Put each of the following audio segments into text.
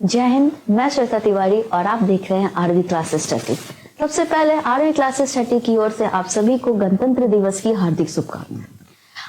जय हिंद, मैं श्वेता तिवारी और आप देख रहे हैं आरवी क्लासेस स्टडी। सबसे पहले आरवी क्लासेस स्टडी की ओर से आप सभी को गणतंत्र दिवस की हार्दिक शुभकामनाएं।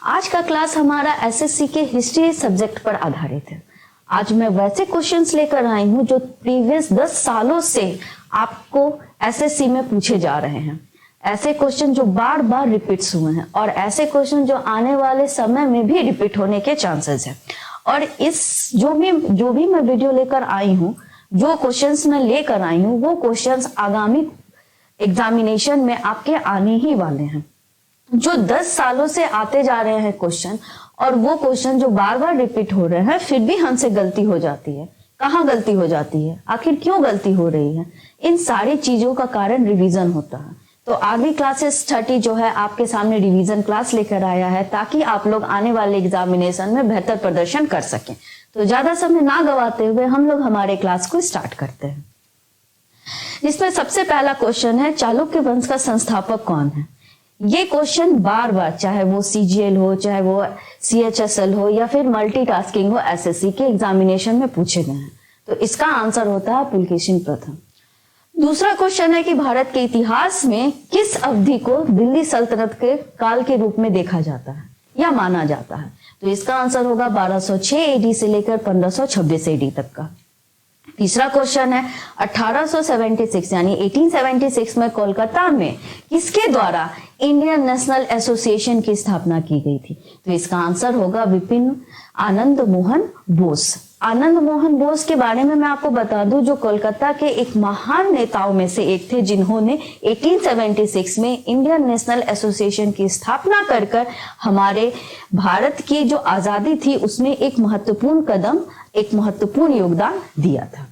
आज का क्लास हमारा एसएससी के हिस्ट्री सब्जेक्ट पर आधारित है। आज मैं वैसे क्वेश्चंस लेकर आई हूं जो प्रीवियस 10 सालों से आपको एसएससी में पूछे जा रहे हैं। ऐसे क्वेश्चन जो बार बार रिपीट्स हुए हैं और ऐसे क्वेश्चन जो आने वाले समय में भी रिपीट होने के चांसेस है। और इस जो भी मैं वीडियो लेकर आई हूँ, जो क्वेश्चंस मैं लेकर आई हूँ, वो क्वेश्चंस आगामी एग्जामिनेशन में आपके आने ही वाले हैं। जो 10 सालों से आते जा रहे हैं क्वेश्चन, और वो क्वेश्चन जो बार बार रिपीट हो रहे हैं, फिर भी हमसे गलती हो जाती है। कहाँ गलती हो जाती है, आखिर क्यों गलती हो रही है, इन सारी चीजों का कारण रिवीजन होता है। तो आरवी क्लासेस 30 जो है आपके सामने रिवीजन क्लास लेकर आया है, ताकि आप लोग आने वाले एग्जामिनेशन में बेहतर प्रदर्शन कर सकें। तो ज्यादा समय ना गवाते हुए हम लोग हमारे क्लास को स्टार्ट करते हैं। इसमें सबसे पहला क्वेश्चन है, चालुक्य वंश का संस्थापक कौन है। ये क्वेश्चन बार बार, चाहे वो सीजीएल हो, चाहे वो सीएचएसएल हो, या फिर मल्टीटास्किंग हो, एसएससी के एग्जामिनेशन में पूछे गए हैं। तो इसका आंसर होता है पुलकेशिन प्रथम। दूसरा क्वेश्चन है कि भारत के इतिहास में किस अवधि को दिल्ली सल्तनत के काल के रूप में देखा जाता है या माना जाता है। तो इसका आंसर होगा 1206 एडी से लेकर 1526 एडी तक का। तीसरा क्वेश्चन है 1876 यानी 1876 में कोलकाता में किसके द्वारा इंडियन नेशनल एसोसिएशन की स्थापना की गई थी। तो इसका आंसर होगा विपिन आनंद मोहन बोस। आनंद मोहन बोस के बारे में मैं आपको बता दूं, जो कोलकाता के एक महान नेताओं में से एक थे, जिन्होंने 1876 में इंडियन नेशनल एसोसिएशन की स्थापना कर हमारे भारत की जो आजादी थी उसमें एक महत्वपूर्ण कदम, एक महत्वपूर्ण योगदान दिया था।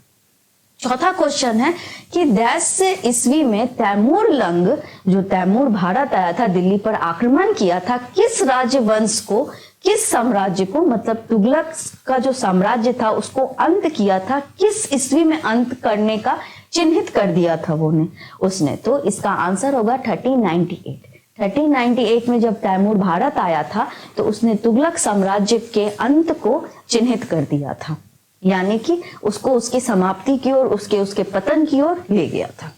चौथा क्वेश्चन है कि डैश से ईस्वी में तैमूर लंग, जो तैमूर भारत आया था, दिल्ली पर आक्रमण किया था, किस राज्य वंश को, किस साम्राज्य को, मतलब तुगलक का जो साम्राज्य था उसको अंत किया था, किस ईस्वी में अंत करने का चिन्हित कर दिया था उसने। तो इसका आंसर होगा 1398। 1398 में जब तैमूर भारत आया था तो उसने तुगलक साम्राज्य के अंत को चिन्हित कर दिया था, यानी कि उसको उसकी समाप्ति की ओर, उसके पतन की ओर ले गया था।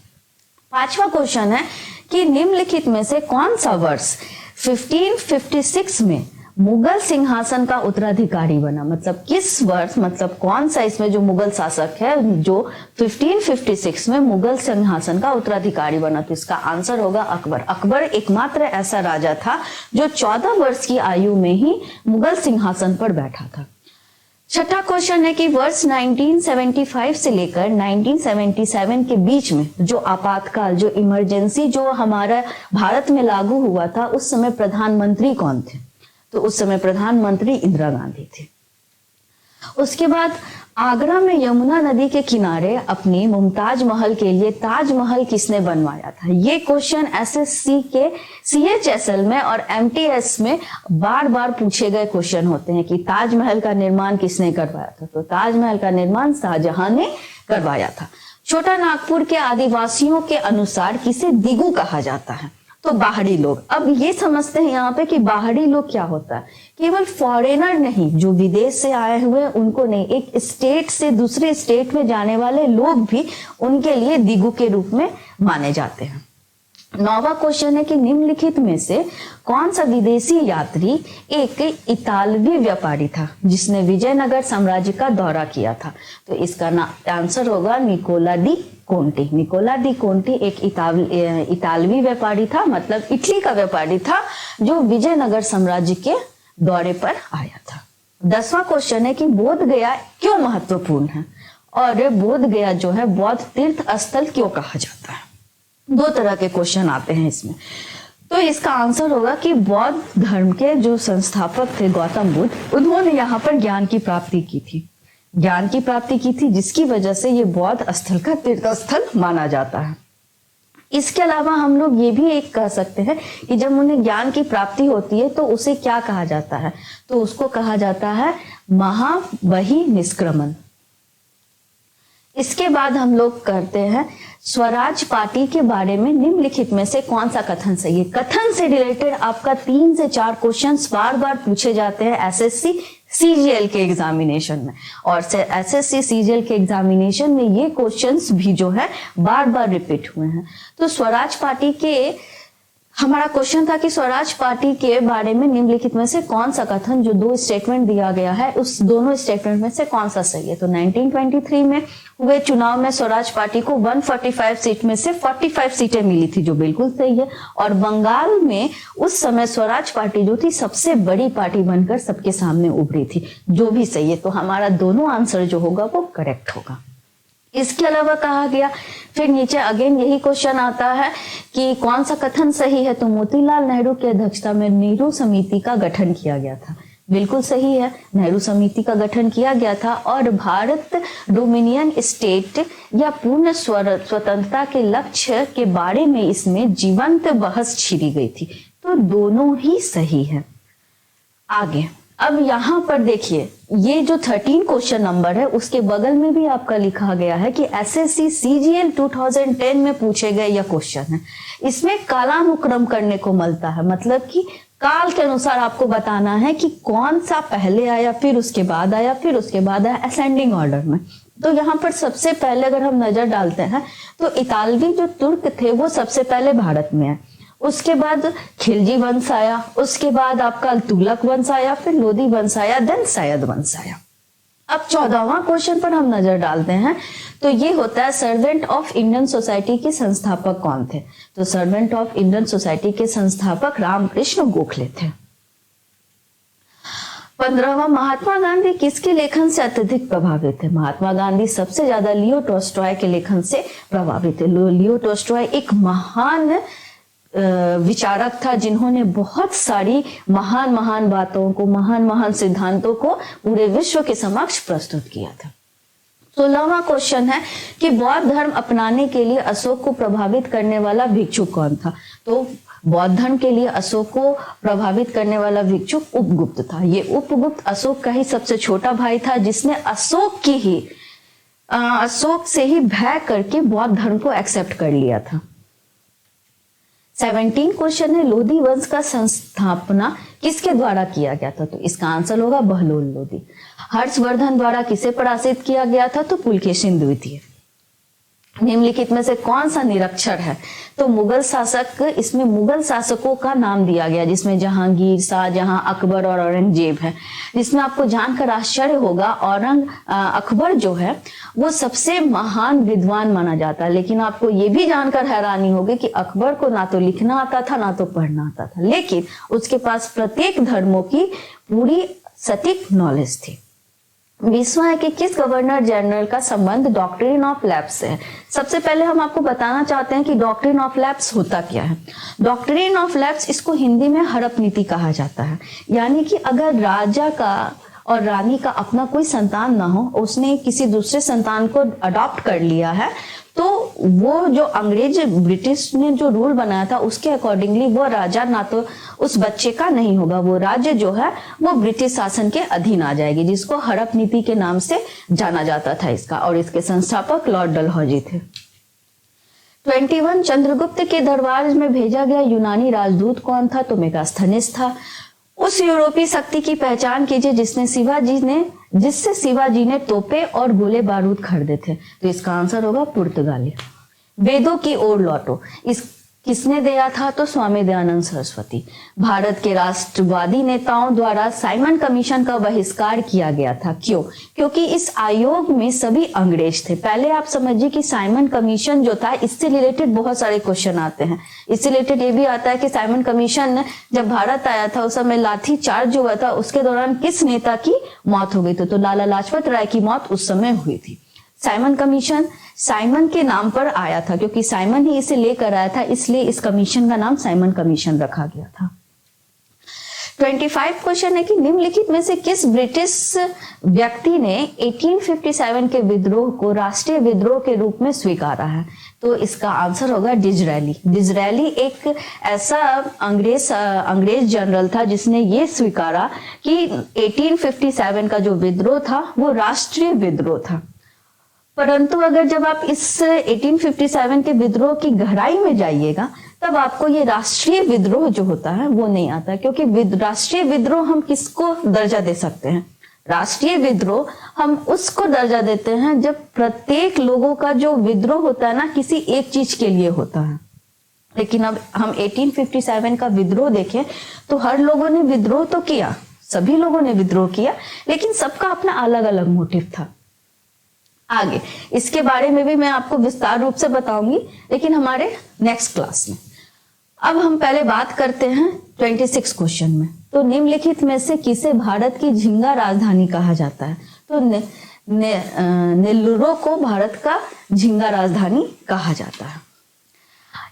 पांचवा क्वेश्चन है कि निम्नलिखित में से कौन सा वर्ष 1556 में मुगल सिंहासन का उत्तराधिकारी बना। मतलब किस वर्ष, मतलब कौन सा इसमें जो मुगल शासक है जो 1556 में मुगल सिंहासन का उत्तराधिकारी बना। तो इसका आंसर होगा अकबर। अकबर एकमात्र ऐसा राजा था जो 14 वर्ष की आयु में ही मुगल सिंहासन पर बैठा था। छठा क्वेश्चन है कि वर्ष 1975 से लेकर 1977 के बीच में जो आपातकाल, जो इमरजेंसी जो हमारा भारत में लागू हुआ था, उस समय प्रधानमंत्री कौन थे। तो उस समय प्रधानमंत्री इंदिरा गांधी थे। उसके बाद आगरा में यमुना नदी के किनारे अपनी मुमताज महल के लिए ताजमहल किसने बनवाया था। ये क्वेश्चन एसएससी के सीएचएसएल में और एमटीएस में बार बार पूछे गए क्वेश्चन होते हैं कि ताजमहल का निर्माण किसने करवाया था। तो ताजमहल का निर्माण शाहजहां ने करवाया था। छोटा नागपुर के आदिवासियों के अनुसार किसे दिगु कहा जाता है। तो बाहरी लोग। अब ये समझते हैं यहाँ पे कि बाहरी लोग क्या होता है, केवल फॉरेनर नहीं, जो विदेश से आए हुए उनको नहीं, एक स्टेट से दूसरे स्टेट में जाने वाले लोग भी उनके लिए दिगु के रूप में माने जाते हैं। 9वां क्वेश्चन है कि निम्नलिखित में से कौन सा विदेशी यात्री एक इतालवी व्यापारी था जिसने विजयनगर साम्राज्य का दौरा किया था। तो इसका आंसर होगा निकोला दी कोंटी। निकोला दी कोंटी एक इतालवी व्यापारी था, मतलब इटली का व्यापारी था, जो विजयनगर साम्राज्य के दौरे पर आया था। 10वां क्वेश्चन है कि बोध गया क्यों महत्वपूर्ण है, और बोध गया जो है बौद्ध तीर्थ स्थल क्यों कहा जाता है। 2 तरह के क्वेश्चन आते हैं इसमें। तो इसका आंसर होगा कि बौद्ध धर्म के जो संस्थापक थे गौतम बुद्ध, उन्होंने यहाँ पर ज्ञान की प्राप्ति की थी, जिसकी वजह से ये बौद्ध स्थल का तीर्थ स्थल माना जाता है। इसके अलावा हम लोग ये भी एक कह सकते हैं कि जब उन्हें ज्ञान की प्राप्ति होती है तो उसे क्या कहा जाता है, तो उसको कहा जाता है महाबहि निष्क्रमण। इसके बाद हम लोग करते हैं स्वराज पार्टी के बारे में निम्नलिखित में से कौन सा कथन सही है। कथन से रिलेटेड आपका 3 से 4 क्वेश्चंस बार बार पूछे जाते हैं एसएससी सीजीएल के एग्जामिनेशन में। और एसएससी सीजीएल के एग्जामिनेशन में ये क्वेश्चंस भी जो है बार बार रिपीट हुए हैं। तो स्वराज पार्टी के हमारा क्वेश्चन था कि स्वराज पार्टी के बारे में निम्नलिखित में से कौन सा कथन, जो दो स्टेटमेंट दिया गया है उस दोनों स्टेटमेंट में से कौन सा सही है। तो 1923 में हुए चुनाव में स्वराज पार्टी को 145 सीट में से 45 सीटें मिली थी, जो बिल्कुल सही है। और बंगाल में उस समय स्वराज पार्टी जो थी सबसे बड़ी पार्टी बनकर सबके सामने उभरी थी, जो भी सही है। तो हमारा दोनों आंसर जो होगा वो करेक्ट होगा। इसके अलावा कहा गया, फिर नीचे अगेन यही क्वेश्चन आता है कि कौन सा कथन सही है। तो मोतीलाल नेहरू की अध्यक्षता में नेहरू समिति का गठन किया गया था, बिल्कुल सही है, नेहरू समिति का गठन किया गया था। और भारत डोमिनियन स्टेट या पूर्ण स्वतंत्रता के लक्ष्य के बारे में इसमें जीवंत बहस छिड़ी गई थी। तो दोनों ही सही है। आगे अब यहाँ पर देखिए, ये जो 13 क्वेश्चन नंबर है उसके बगल में भी आपका लिखा गया है कि एसएससी सीजीएल 2010 में पूछे गए यह क्वेश्चन है। इसमें कालानुक्रम करने को मिलता है, मतलब कि काल के अनुसार आपको बताना है कि कौन सा पहले आया, फिर उसके बाद आया, फिर उसके बाद आया, असेंडिंग ऑर्डर में। तो यहाँ पर सबसे पहले अगर हम नजर डालते हैं तो इतालवी जो तुर्क थे वो सबसे पहले भारत में आए, उसके बाद खिलजी वंश आया, उसके बाद आपका तुगलक वंश आया, फिर लोदी वंश आया, देन सैयद वंश आया। अब 14वां क्वेश्चन पर हम नजर डालते हैं तो ये होता है सर्वेंट ऑफ इंडियन सोसाइटी के संस्थापक कौन थे। तो सर्वेंट ऑफ इंडियन सोसाइटी के संस्थापक रामकृष्ण गोखले थे। 15वां, महात्मा गांधी किसके लेखन से अत्यधिक प्रभावित थे। महात्मा गांधी सबसे ज्यादा लियो टॉल्स्टॉय के लेखन से प्रभावित थे। लियो टॉल्स्टॉय एक महान विचारक था जिन्होंने बहुत सारी महान महान बातों को, महान महान सिद्धांतों को पूरे विश्व के समक्ष प्रस्तुत किया था। 16वां क्वेश्चन है कि बौद्ध धर्म अपनाने के लिए अशोक को प्रभावित करने वाला भिक्षु कौन था। तो बौद्ध धर्म के लिए अशोक को प्रभावित करने वाला भिक्षु उपगुप्त था। ये उपगुप्त अशोक का ही सबसे छोटा भाई था, जिसने अशोक से ही भय करके बौद्ध धर्म को एक्सेप्ट कर लिया था। 17 क्वेश्चन है, लोधी वंश का संस्थापना किसके द्वारा किया गया था। तो इसका आंसर होगा बहलोल लोधी। हर्षवर्धन द्वारा किसे पराजित किया गया था। तो पुलकेशिन द्वितीय। निम्नलिखित में से कौन सा निरक्षर है। तो मुगल शासक, इसमें मुगल शासकों का नाम दिया गया जिसमें जहांगीर, शाहजहां, अकबर और औरंगजेब है। जिसमें आपको जानकर आश्चर्य होगा, अकबर जो है वो सबसे महान विद्वान माना जाता है, लेकिन आपको ये भी जानकर हैरानी होगी कि अकबर को ना तो लिखना आता था ना तो पढ़ना आता था, लेकिन उसके पास प्रत्येक धर्मों की पूरी सटीक नॉलेज थी। 20वां है कि किस गवर्नर जनरल का संबंध डॉक्ट्रिन ऑफ लैप्स से है। सबसे पहले हम आपको बताना चाहते हैं कि डॉक्ट्रिन ऑफ लैप्स होता क्या है। डॉक्ट्रिन ऑफ लैप्स, इसको हिंदी में हड़प नीति कहा जाता है। यानी कि अगर राजा का और रानी का अपना कोई संतान ना हो, उसने किसी दूसरे संतान को अडॉप्ट कर लिया है, तो वो जो ब्रिटिश ने जो रूल बनाया था उसके अकॉर्डिंगली वो राजा ना तो उस बच्चे का नहीं होगा, वो राज्य जो है वो ब्रिटिश शासन के अधीन आ जाएगी, जिसको हड़प नीति के नाम से जाना जाता था इसका। और इसके संस्थापक लॉर्ड डलहौजी थे। 21, चंद्रगुप्त के दरबार में भेजा गया यूनानी राजदूत कौन था। तो मेगास्थनीज था। उस यूरोपीय शक्ति की पहचान कीजिए जिससे शिवाजी ने तोपे और गोले बारूद खरीदे थे। तो इसका आंसर होगा पुर्तगाली। वेदों की ओर लौटो, किसने दिया था। तो स्वामी दयानंद सरस्वती। भारत के राष्ट्रवादी नेताओं द्वारा साइमन कमीशन का बहिष्कार किया गया था। क्यों। क्योंकि इस आयोग में सभी अंग्रेज थे। पहले आप समझिए कि साइमन कमीशन जो था, इससे रिलेटेड बहुत सारे क्वेश्चन आते हैं। इससे रिलेटेड ये भी आता है कि साइमन कमीशन जब भारत आया था उस समय लाठी चार्ज जो हुआ था उसके दौरान किस नेता की मौत हो गई थी। तो लाला लाजपत राय की मौत उस समय हुई थी। साइमन कमीशन साइमन के नाम पर आया था, क्योंकि साइमन ही इसे लेकर आया था, इसलिए इस कमीशन का नाम साइमन कमीशन रखा गया था। 25 क्वेश्चन है कि निम्नलिखित में से किस ब्रिटिश व्यक्ति ने 1857 के विद्रोह को राष्ट्रीय विद्रोह के रूप में स्वीकारा है। तो इसका आंसर होगा डिजरेली। डिजरेली एक ऐसा अंग्रेज जनरल था जिसने ये स्वीकारा कि 1857 का जो विद्रोह था वो राष्ट्रीय विद्रोह था। परंतु अगर जब आप इस 1857 के विद्रोह की गहराई में जाइएगा तब आपको ये राष्ट्रीय विद्रोह जो होता है वो नहीं आता, क्योंकि राष्ट्रीय विद्रोह हम किसको दर्जा दे सकते हैं। राष्ट्रीय विद्रोह हम उसको दर्जा देते हैं जब प्रत्येक लोगों का जो विद्रोह होता है ना किसी एक चीज के लिए होता है। लेकिन अब हम 1857 का विद्रोह देखें तो हर लोगों ने विद्रोह तो किया, सभी लोगों ने विद्रोह किया, लेकिन सबका अपना अलग अलग मोटिव था। आगे इसके बारे में भी मैं आपको विस्तार रूप से बताऊंगी, लेकिन हमारे नेक्स्ट क्लास में। अब हम पहले बात करते हैं 26 क्वेश्चन में। तो निम्नलिखित में से किसे भारत की झींगा राजधानी कहा जाता है? तो नेल्लूर को भारत का झींगा राजधानी कहा जाता है।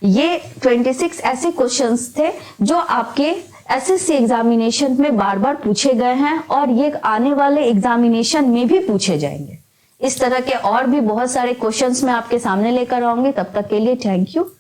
ये 26 ऐसे क्वेश्चंस थे जो आपके एसएससी एग्जामिनेशन में बार बार पूछे गए हैं और ये आने वाले एग्जामिनेशन में भी पूछे जाएंगे। इस तरह के और भी बहुत सारे क्वेश्चंस मैं आपके सामने लेकर आऊंगी। तब तक के लिए थैंक यू।